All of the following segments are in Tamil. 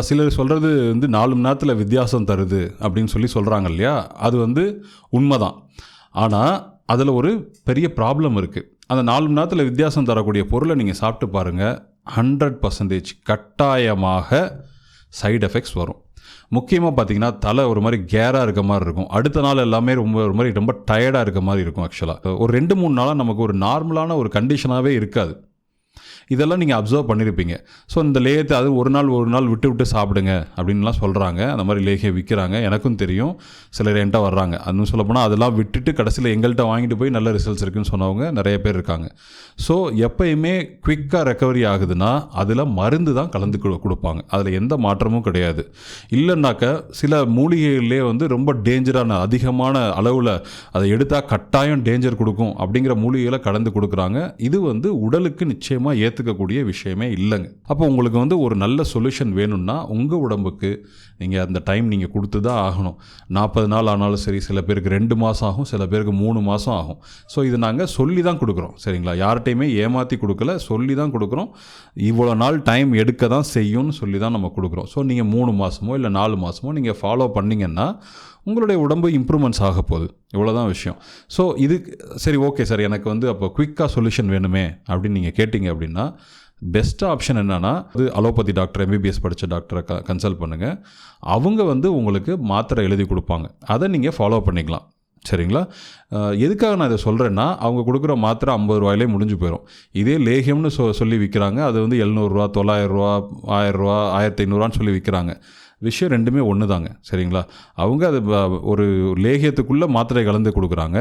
சிலர் சொல்கிறது வந்து 4 மணி நேரத்தில் வித்தியாசம் தருது அப்படின்னு சொல்கிறாங்க இல்லையா, அது வந்து உண்மைதான். ஆனால் அதில் ஒரு பெரிய ப்ராப்ளம் இருக்குது. அந்த 4 மணி நேரத்தில் வித்தியாசம் தரக்கூடிய பொருளை நீங்கள் சாப்பிட்டு பாருங்கள், 100% கட்டாயமாக சைடு எஃபெக்ட்ஸ் வரும். முக்கியமாக பார்த்தீங்கன்னா தலை ஒரு மாதிரி கேராக இருக்க மாதிரி இருக்கும். அடுத்த நாள் எல்லாமே ரொம்ப டயர்டாக இருக்க மாதிரி இருக்கும். ஆக்சுவலாக ஒரு 2-3 நாளாக நமக்கு ஒரு நார்மலான ஒரு கண்டிஷனாகவே இருக்காது. இதெல்லாம் நீங்கள் அப்சர்வ் பண்ணியிருப்பீங்க. ஸோ இந்த லேயத்தை அது ஒரு நாள் விட்டு சாப்பிடுங்க அப்படின்லாம் சொல்கிறாங்க. அந்த மாதிரி லேகியை விற்கிறாங்க, எனக்கும் தெரியும். சிலர் என்கிட்ட வர்றாங்க. அதுவும் சொல்லப்போனால் அதெல்லாம் விட்டுட்டு கடைசியில் எங்கள்கிட்ட வாங்கிட்டு போய் நல்ல ரிசல்ட்ஸ் இருக்குன்னு சொன்னவங்க நிறைய பேர் இருக்காங்க. ஸோ எப்பயுமே குவிக்காக ரெக்கவரி ஆகுதுன்னா அதில் மருந்து தான் கலந்து கொடுப்பாங்க. அதில் எந்த மாற்றமும் கிடையாது. இல்லைன்னாக்க சில மூலிகைகளிலே வந்து ரொம்ப டேஞ்சரான அதிகமான அளவில் அதை எடுத்தால் கட்டாயம் டேஞ்சர் கொடுக்கும் அப்படிங்கிற மூலிகைகளை கலந்து கொடுக்குறாங்க. இது வந்து உடலுக்கு நிச்சயமாக ஏற்றுக்கக்கூடிய விஷயமே இல்லைங்க. அப்போ உங்களுக்கு வந்து ஒரு நல்ல சொல்யூஷன் வேணும்னா உங்கள் உடம்புக்கு நீங்கள் அந்த டைம் நீங்கள் கொடுத்து தான் ஆகணும். 40 நாள் ஆனாலும் சரி, சில பேருக்கு 2 மாதம் ஆகும், சில பேருக்கு 3 மாதம் ஆகும். ஸோ இது நாங்கள் சொல்லி தான் கொடுக்குறோம், சரிங்களா? யார்கிட்டையுமே ஏமாற்றி கொடுக்கல, சொல்லி தான் கொடுக்குறோம். இவ்வளோ நாள் டைம் எடுக்க தான் செய்யும்னு சொல்லி தான் நம்ம கொடுக்குறோம். ஸோ நீங்கள் 3 மாதமோ இல்லை 4 மாதமோ நீங்கள் ஃபாலோ பண்ணிங்கன்னா உங்களுடைய உடம்பு இம்ப்ரூவ்மெண்ட்ஸ் ஆக போகுது. இவ்வளோதான் விஷயம். ஸோ இது சரி, ஓகே சார், எனக்கு வந்து அப்போ குயிக்காக சொல்யூஷன் வேணுமே அப்படின்னு நீங்கள் கேட்டிங்க அப்படின்னா பெஸ்ட் ஆப்ஷன் என்னென்னா, அது அலோபதி டாக்டர், MBBS படித்த டாக்டரை கன்சல்ட் பண்ணுங்கள். அவங்க வந்து உங்களுக்கு மாத்திரை எழுதி கொடுப்பாங்க, அதை நீங்கள் ஃபாலோ பண்ணிக்கலாம், சரிங்களா? எதுக்காக நான் இதை சொல்கிறேன்னா, அவங்க கொடுக்குற மாத்திரை 50 ரூபாயிலே முடிஞ்சு போயிடும். இதே லேகியம்னு சொல்லி விற்கிறாங்க, அது வந்து 700 ரூபா, 900 ரூபா, 1000 ரூபா, 1500 சொல்லி விற்கிறாங்க. விஷயம் ரெண்டுமே ஒன்று தாங்க, சரிங்களா? அவங்க அது ஒரு லேகியத்துக்குள்ளே மாத்திரை கலந்து கொடுக்குறாங்க,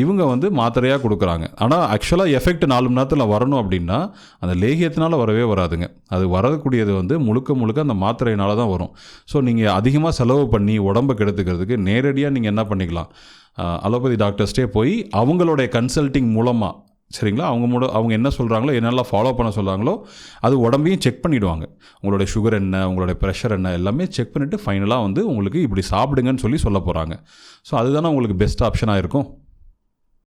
இவங்க வந்து மாத்திரையாக கொடுக்குறாங்க. ஆனால் ஆக்சுவலாக எஃபெக்ட் 4 மணி நேரத்தில் வரணும் அப்படின்னா அந்த லேகியத்தினால் வரவே வராதுங்க. அது வரக்கூடியது வந்து முழுக்க அந்த மாத்திரையினால தான் வரும். ஸோ நீங்கள் அதிகமாக செலவு பண்ணி உடம்பை கெடுத்துக்கிறதுக்கு நேரடியாக நீங்கள் என்ன பண்ணிக்கலாம், அலோபதி டாக்டர்ஸ்டே போய் அவங்களுடைய கன்சல்ட்டிங் மூலமாக, சரிங்களா, அவங்க என்ன சொல்கிறாங்களோ, என்னெல்லாம் ஃபாலோ பண்ண சொல்கிறாங்களோ அது உடம்பையும் செக் பண்ணிவிடுவாங்க. உங்களுடைய சுகர் என்ன, உங்களுடைய ப்ரெஷர் என்ன, எல்லாமே செக் பண்ணிவிட்டு ஃபைனலாக வந்து உங்களுக்கு இப்படி சாப்பிடுங்கன்னு சொல்ல போகிறாங்க. ஸோ அதுதானே உங்களுக்கு பெஸ்ட் ஆப்ஷனாக இருக்கும்.